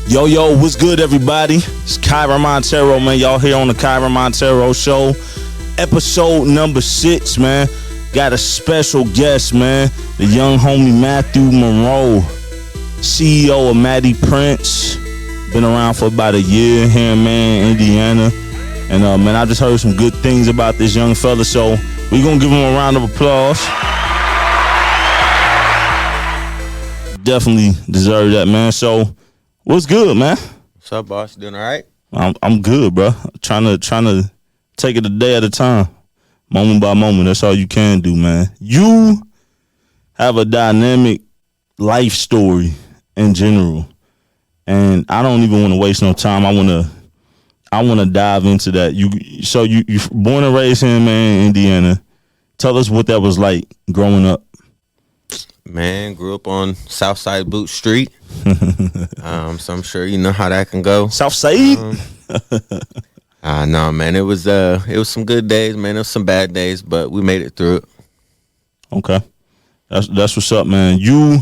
Yo, what's good, everybody? It's Kyren Monteiro, man. Y'all here on the KYREN Monteiro Show, episode number 6, man. Got a special guest, man. The young homie Matthew Monroe, CEO of Matty Prince. Been around for about a year here in Indiana. And, man, I just heard some good things about this young fella, so we're going to give him a round of applause. Definitely deserve that, man. So, what's good, man? What's up, boss? Doing all right? I'm good, bro. Trying to take it a day at a time, moment by moment. That's all you can do, man. You have a dynamic life story in general, and I don't even want to waste no time. I want to dive into that. You born and raised here, man, in Indiana. Tell us what that was like growing up. Man, grew up on Southside Boot Street. So I'm sure you know how that can go. Southside? No, man. It was some good days, man. It was some bad days, but we made it through it. Okay. That's what's up, man. You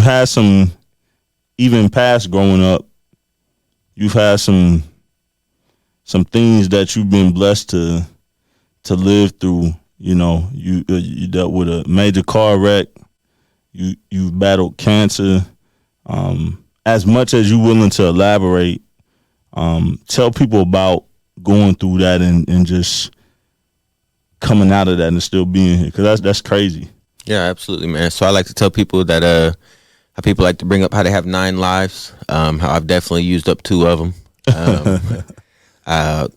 had some, even past growing up, you've had some things that you've been blessed to live through. You know, you dealt with a major car wreck. You battled cancer. As much as you're willing to elaborate, tell people about going through that and just coming out of that and still being here, because that's crazy. Yeah, absolutely, man. So I like to tell people that how people like to bring up how they have 9 lives. How I've definitely used up 2 of them.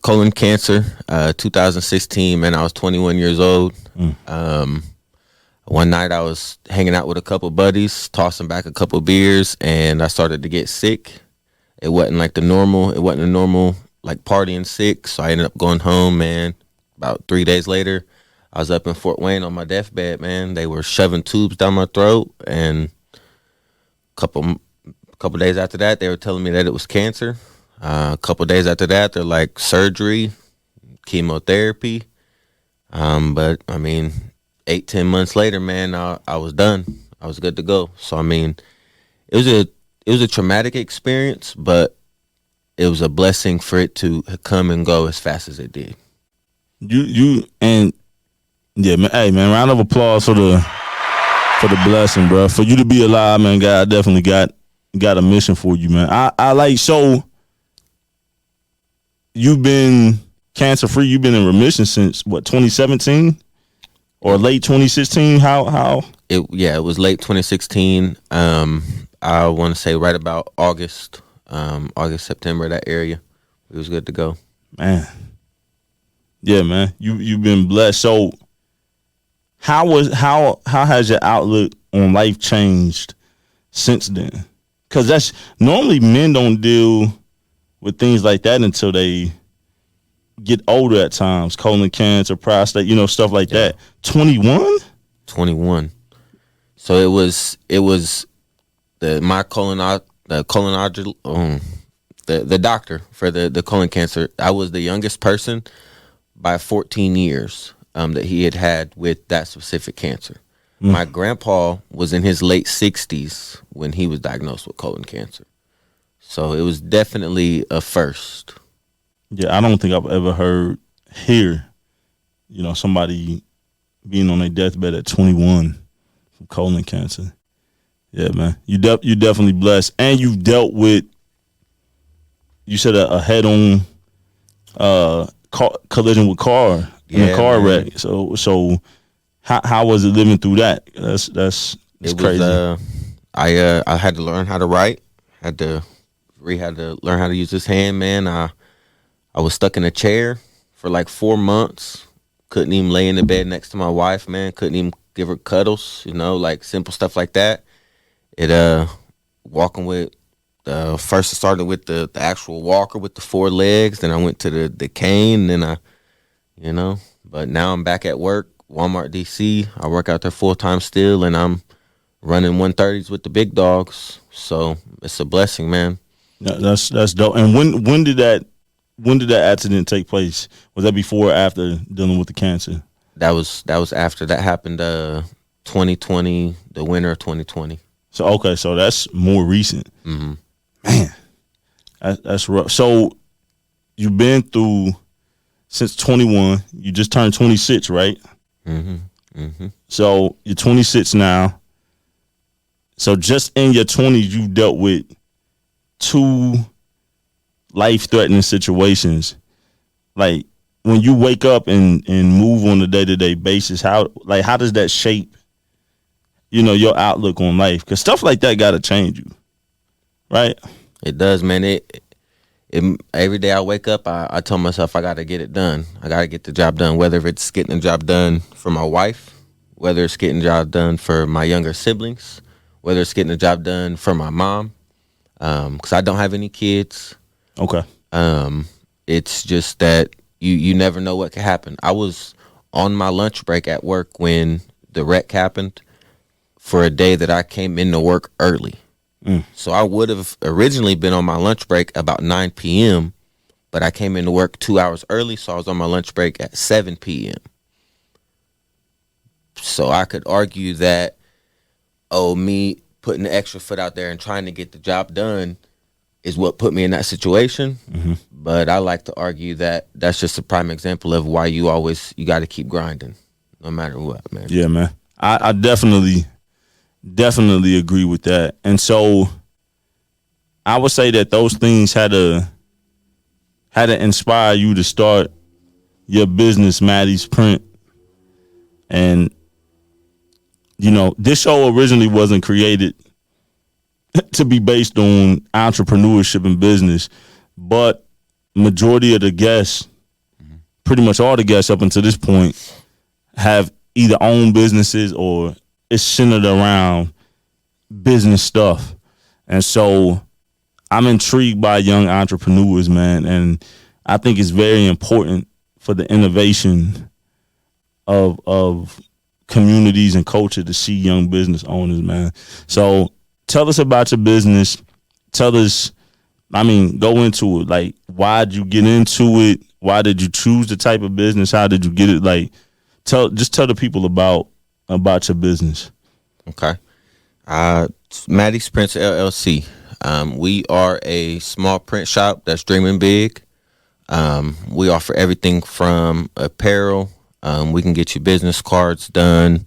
Colon cancer, 2016, man. I was 21 years old. One night I was hanging out with a couple buddies, tossing back a couple beers, and I started to get sick. It wasn't a normal like partying sick, so I ended up going home, man. About 3 days later, I was up in Fort Wayne on my deathbed, man. They were shoving tubes down my throat, and a couple days after that, they were telling me that it was cancer. A couple days after that, they're like surgery, chemotherapy. But I mean, 8-10 months later, man, I was done. I was good to go. So I mean, it was a traumatic experience, but it was a blessing for it to come and go as fast as it did. Yeah, man. Hey, man, round of applause for the blessing, bro. For you to be alive, man. God definitely got a mission for you, man. I like so. You've been cancer-free. You've been in remission since, 2017 or late 2016? How? It was late 2016. I want to say right about August, September, that area. It was good to go. Man. Yeah, man. You've been blessed. So how has your outlook on life changed since then? Because that's normally men don't deal with things like that until they get older at times. Colon cancer, prostate, stuff like that. 21? 21. So it was the doctor for the colon cancer. I was the youngest person by 14 years that he had with that specific cancer. My grandpa was in his late 60s when he was diagnosed with colon cancer. So it was definitely a first. Yeah, I don't think I've ever hear somebody being on their deathbed at 21 from colon cancer. Yeah, man. You definitely blessed. And you've dealt with, you said a head-on collision with car in a car wreck. So how was it living through that? That's crazy. I had to learn how to write. Had to learn how to use this hand, man. I was stuck in a chair for like 4 months. Couldn't even lay in the bed next to my wife, man. Couldn't even give her cuddles, like simple stuff like that. Walking with, first I started with the actual walker with the 4 legs. Then I went to the cane. Then but now I'm back at work, Walmart, D.C. I work out there full time still, and I'm running 130s with the big dogs. So it's a blessing, man. Yeah, that's dope. And when did that accident take place? Was that before or after dealing with the cancer? That was after that happened. 2020, the winter of 2020. So that's more recent. Mm-hmm. Man, that's rough. So you've been through since 21. You just turned 26, right? Mm-hmm. Mm-hmm. So you're 26 now. So just in your 20s, you dealt with 2 life-threatening situations. Like when you wake up and move on a day-to-day basis, how does that shape, your outlook on life? Because stuff like that got to change you, right? It does, man. It every day I wake up, I tell myself I got to get it done. I got to get the job done, whether it's getting the job done for my wife, whether it's getting the job done for my younger siblings, whether it's getting the job done for my mom, because I don't have any kids. Okay. It's just that you never know what could happen. I was on my lunch break at work when the wreck happened for a day that I came into work early. So I would have originally been on my lunch break about 9 p.m., but I came into work 2 hours early, so I was on my lunch break at 7 p.m. So I could argue that, me putting the extra foot out there and trying to get the job done is what put me in that situation. Mm-hmm. But I like to argue that that's just a prime example of why you got to keep grinding no matter what, man. Yeah, man. I definitely agree with that. And so I would say that those things had to inspire you to start your business, Matty's Print. And this show originally wasn't created to be based on entrepreneurship and business, but majority of the guests, pretty much all the guests up until this point, have either owned businesses or it's centered around business stuff. And so I'm intrigued by young entrepreneurs, man, and I think it's very important for the innovation of communities and culture to see young business owners, man. So tell us about your business. Tell us, go into it. Like, why did you get into it? Why did you choose the type of business? How did you get it? Like, tell the people about your business. Okay. Matty's Prints LLC. We are a small print shop that's dreaming big. We offer everything from apparel. We can get you business cards done.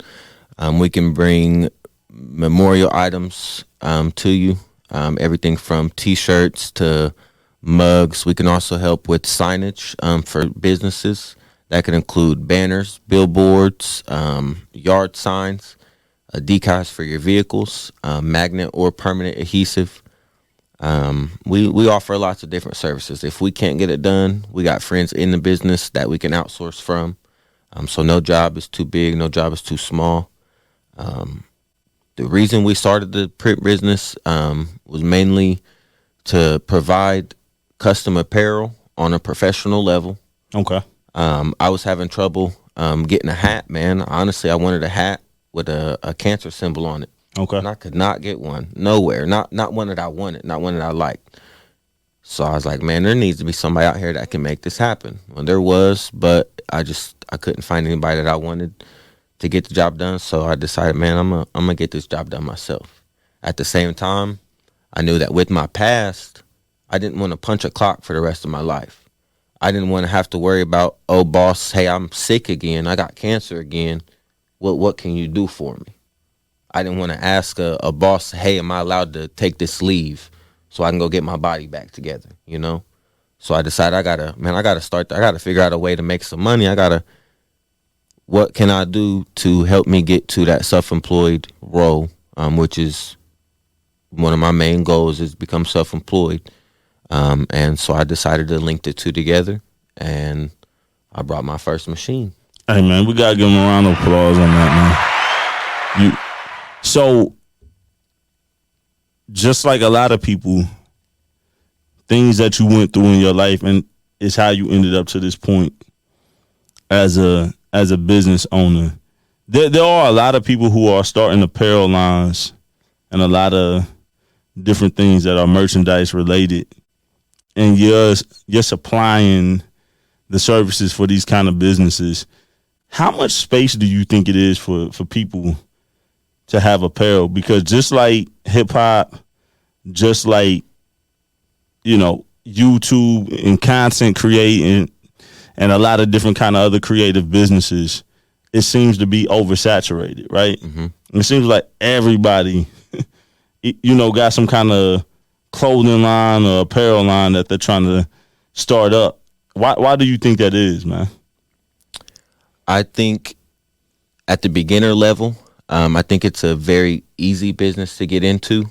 We can bring memorial items to you. Everything from T-shirts to mugs. We can also help with signage for businesses. That can include banners, billboards, yard signs, decals for your vehicles, magnet or permanent adhesive. We offer lots of different services. If we can't get it done, we got friends in the business that we can outsource from. So no job is too big, no job is too small. The reason we started the print business was mainly to provide custom apparel on a professional level. Okay. I was having trouble getting a hat, man. Honestly, I wanted a hat with a cancer symbol on it. Okay. And I could not get one nowhere. Not one that I wanted, not one that I liked. So I was like, man, there needs to be somebody out here that can make this happen. Well, there was, but I couldn't find anybody that I wanted to get the job done. So I decided, man, I'm gonna get this job done myself. At the same time, I knew that with my past, I didn't want to punch a clock for the rest of my life. I didn't want to have to worry about, oh, boss, hey, I'm sick again. I got cancer again. What can you do for me? I didn't want to ask a boss, hey, am I allowed to take this leave so I can go get my body back together, So I decided I gotta figure out a way to make some money. What can I do to help me get to that self-employed role, which is one of my main goals is become self-employed. And so I decided to link the two together, and I brought my first machine. Hey, man, we got to give him a round of applause on that, man. So, just like a lot of people, things that you went through in your life and is how you ended up to this point as a business owner. There are a lot of people who are starting apparel lines and a lot of different things that are merchandise related. And you're supplying the services for these kind of businesses. How much space do you think it is for people to have apparel, because just like hip hop, just like, you know, YouTube and content creating and a lot of different kind of other creative businesses, it seems to be oversaturated, right? Mm-hmm. It seems like everybody, you know, got some kind of clothing line or apparel line that they're trying to start up. Why do you think that is, man? I think at the beginner level, I think it's a very easy business to get into.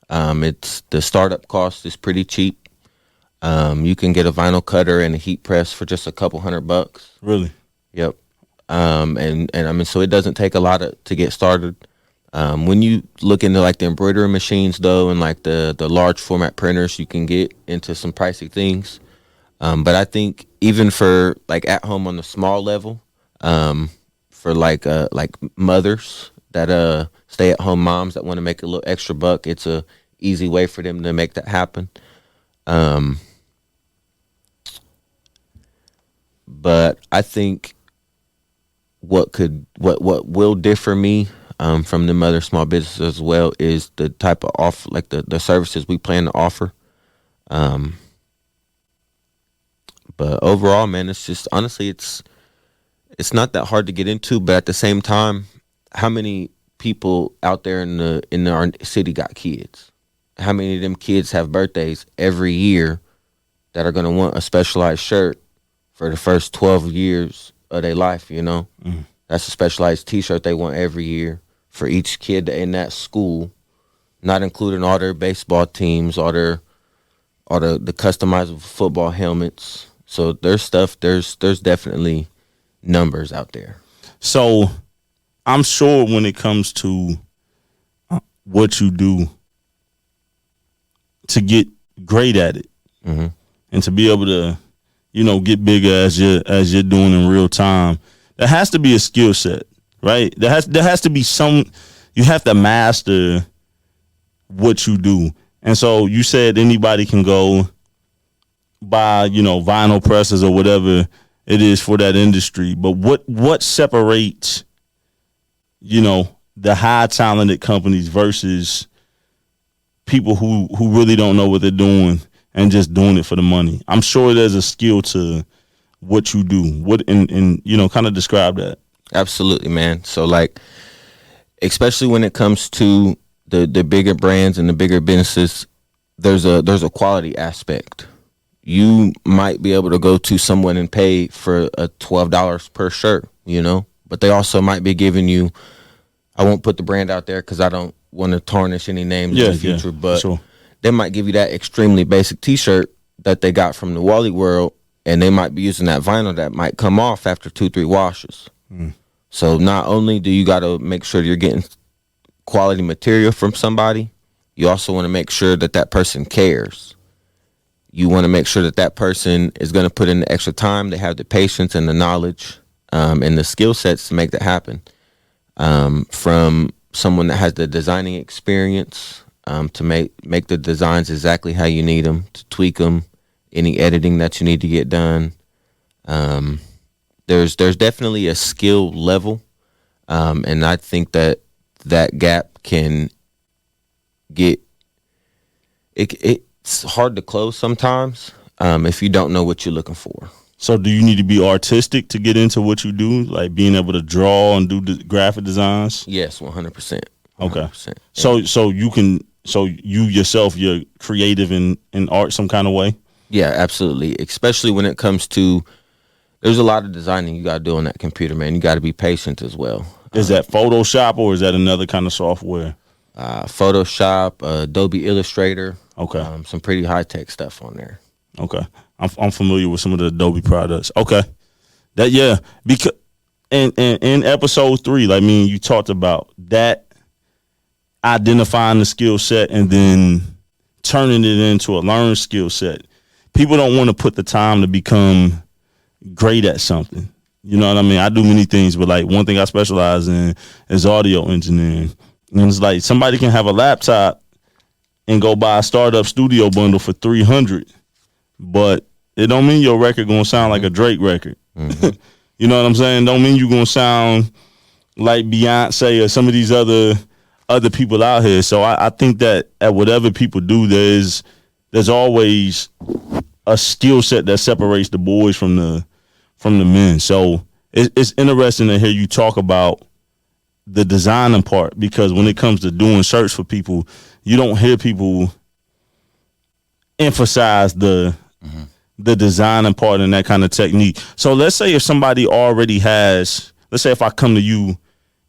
It's the startup cost is pretty cheap. You can get a vinyl cutter and a heat press for just a couple $100. Really? Yep. And I mean, so it doesn't take a lot to get started. When you look into like the embroidery machines though, and like the large format printers, you can get into some pricey things. But I think even for like at home on the small level, for like mothers that stay at home moms that want to make a little extra buck, it's a easy way for them to make that happen. But I think what will differ me from them other small businesses as well is the type of offer, like the services we plan to offer. But overall, man, it's just honestly, it's not that hard to get into. But at the same time, how many people out there in our city got kids? How many of them kids have birthdays every year that are going to want a specialized shirt for the first 12 years of their life, you know? Mm. That's a specialized T-shirt they want every year for each kid in that school, not including all their baseball teams, all the customizable football helmets. So there's definitely numbers out there. So I'm sure when it comes to what you do, to get great at it, mm-hmm. and to be able to, you know, get bigger as you're doing in real time, there has to be a skill set, right? There has to be you have to master what you do. And so you said anybody can go buy, you know, vinyl presses or whatever it is for that industry. But what separates, you know, the high talented companies versus people who really don't know what they're doing and just doing it for the money? I'm sure there's a skill to what you do. What and you know, kind of describe that. Absolutely, man. So like, especially when it comes to the bigger brands and the bigger businesses, there's a quality aspect. You might be able to go to someone and pay for a $12 per shirt, you know, but they also might be giving you, I won't put the brand out there because I don't want to tarnish any names in the future, but sure. They might give you that extremely basic T-shirt that they got from the Wally World, and they might be using that vinyl that might come off after 2-3 washes. Mm. So not only do you got to make sure you're getting quality material from somebody, you also want to make sure that person cares. You want to make sure that person is going to put in the extra time. They have the patience and the knowledge and the skill sets to make that happen. From someone that has the designing experience to make the designs exactly how you need them, to tweak them, any editing that you need to get done. There's definitely a skill level, and I think that gap can get it's hard to close sometimes if you don't know what you're looking for. So do you need to be artistic to get into what you do, like being able to draw and do the graphic designs? Yes, 100%. Okay. Yeah. So you yourself, you're creative in art some kind of way? Yeah, absolutely. Especially when it comes to, there's a lot of designing you got to do on that computer, man. You got to be patient as well. Is that Photoshop or is that another kind of software? Photoshop, Adobe Illustrator. Okay. Some pretty high-tech stuff on there. Okay. I'm familiar with some of the Adobe products. Okay. Because in episode 3, like me and you talked about that, identifying the skill set and then turning it into a learned skill set. People don't want to put the time to become great at something. You know what I mean? I do many things, but like one thing I specialize in is audio engineering. And it's like somebody can have a laptop and go buy a startup studio bundle for $300, but it don't mean your record gonna sound like a Drake record. Mm-hmm. You know what I'm saying? Don't mean you gonna sound like Beyonce or some of these other people out here. So I think that at whatever people do, there's always a skill set that separates the boys from the men. So it's interesting to hear you talk about the designing part, because when it comes to doing search for people, you don't hear people emphasize the designing part and that kind of technique. So let's say if somebody already has, let's say if I come to you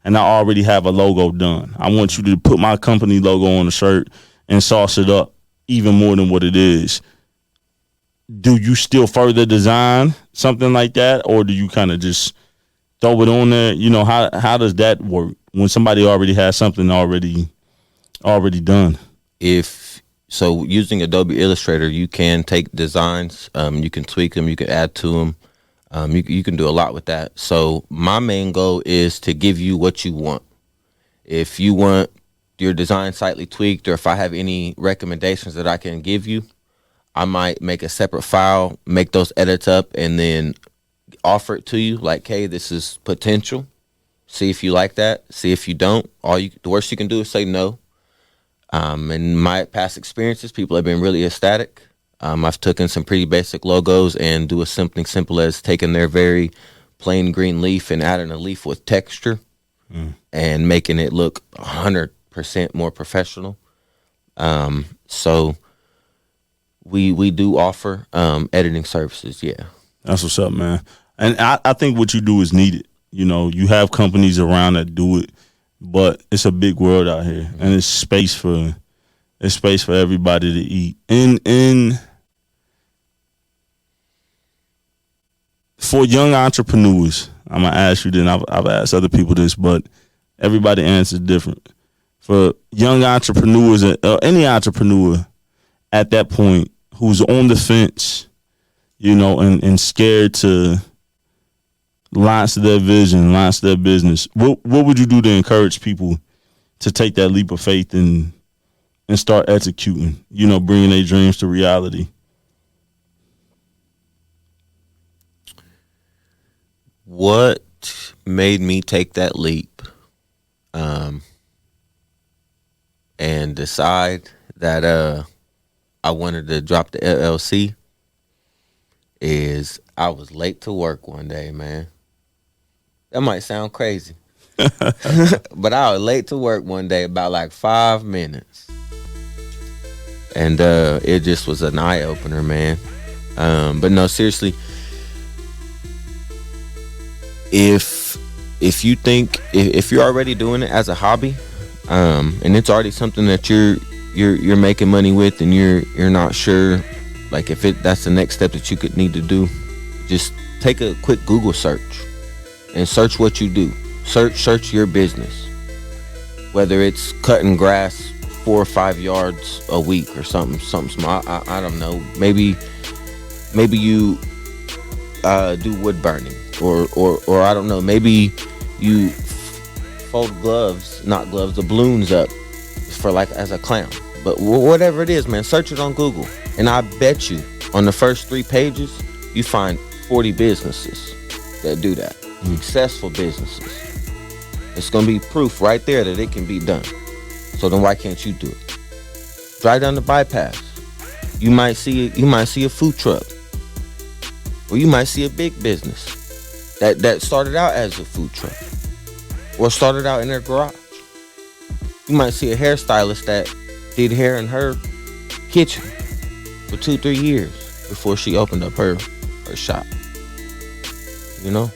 and I already have a logo done, I want you to put my company logo on the shirt and sauce it up even more than what it is. Do you still further design something like that, or do you kind of just throw it on there? You know, how does that work when somebody already has something already done? If so, using Adobe Illustrator, you can take designs, you can tweak them, you can add to them, you can do a lot with that. So my main goal is to give you what you want. If you want your design slightly tweaked, or if I have any recommendations that I can give you, I might make a separate file, make those edits up, and then offer it to you. Like, hey, this is potential. See if you like that. See if you don't. The worst you can do is say no. In my past experiences, people have been really ecstatic. I've taken some pretty basic logos and do something simple as taking their very plain green leaf and adding a leaf with texture and making it look 100% more professional. So we do offer editing services, yeah. That's what's up, man. And I think what you do is needed. You know, you have companies around that do it, but it's a big world out here, and it's space for everybody to eat. And for young entrepreneurs, I'm gonna ask you. Then I've asked other people this, but everybody answers different. For young entrepreneurs, any entrepreneur at that point who's on the fence, you know, and scared to launch their vision, launch their business, what would you do to encourage people to take that leap of faith and start executing, you know, bringing their dreams to reality? What made me take that leap and decide that I wanted to drop the LLC is I was late to work one day, man. That might sound crazy. But I was late to work one day about like 5 minutes. And it just was an eye-opener, man. But no, seriously, if you think, if you're already doing it as a hobby, and it's already something that you're making money with, and you're not sure, like if that's the next step that you could need to do, just take a quick Google search and search what you do. Search your business, whether it's cutting grass 4 or 5 yards a week or something small. I don't know. Maybe you do wood burning, or I don't know. Maybe you fold the balloons up for like as a clown. But whatever it is, man, search it on Google, and I bet you on the first 3 pages you find 40 businesses that do that. Successful businesses. It's gonna be proof right there that it can be done. So then why can't you do it? Drive down the bypass. You might see a food truck, or you might see a big business that started out as a food truck, or started out in their garage. You might see a hairstylist that did hair in her kitchen for 2-3 years before she opened up her shop. You know?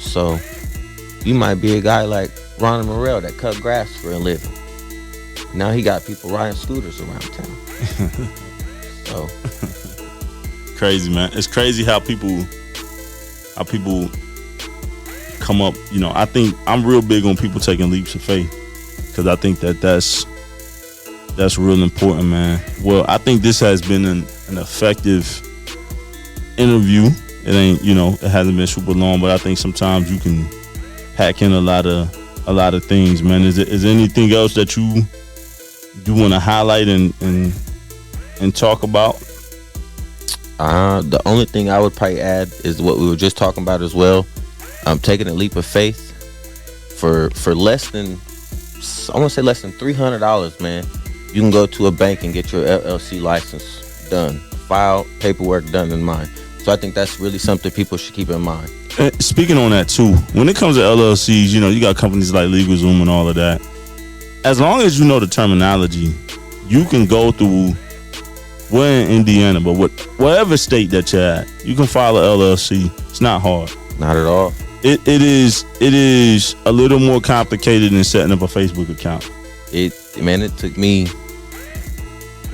So you might be a guy like Matthew Monroe that cut grass for a living. Now he got people riding scooters around town. So crazy, man. It's crazy how people come up. You know, I think I'm real big on people taking leaps of faith, because I think that's real important, man. Well, I think this has been an effective interview. It ain't, you know, it hasn't been super long, but I think sometimes you can pack in a lot of things, man. Is there anything else that you do want to highlight and talk about? The only thing I would probably add is what we were just talking about as well. Taking a leap of faith. for less than, I want to say less than $300, man, you can go to a bank and get your LLC license done, file paperwork done in mind. So I think that's really something people should keep in mind. Speaking on that too, when it comes to LLCs, you know, you got companies like LegalZoom and all of that. As long as you know the terminology, you can go through, we're in Indiana, but whatever state that you're at, you can file an LLC. It's not hard. Not at all. It is a little more complicated than setting up a Facebook account. It took me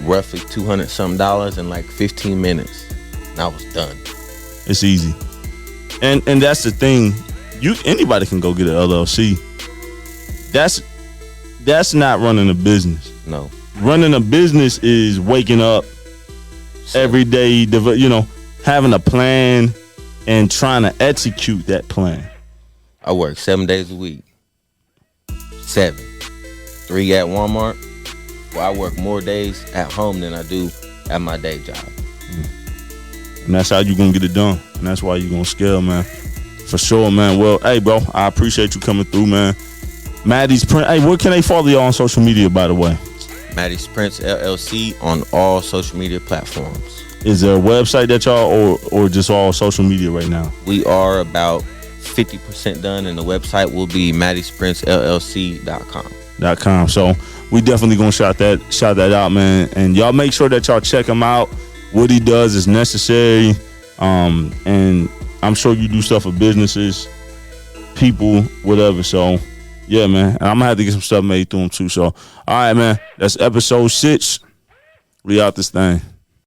roughly $200 something in like 15 minutes, and I was done. It's easy, and that's the thing. Anybody can go get an LLC. That's not running a business. No, running a business is waking up every day, you know, having a plan and trying to execute that plan. I work 7 days a week. 7. 3 at Walmart. Well, I work more days at home than I do at my day job. And that's how you're going to get it done. And that's why you're going to scale, man. For sure, man. Well, hey, bro, I appreciate you coming through, man. Matty's Print. Hey, where can they follow you on social media, by the way? Matty's Prints LLC on all social media platforms. Is there a website that y'all or just all social media right now? We are about 50% done, and the website will be mattysprintllc.com. So we definitely gonna shout that out, man. And y'all make sure that y'all check him out. What he does is necessary. And I'm sure you do stuff for businesses, people, whatever. So yeah, man. And I'm gonna have to get some stuff made through him too. So all right, man. That's episode 6. We out this thing.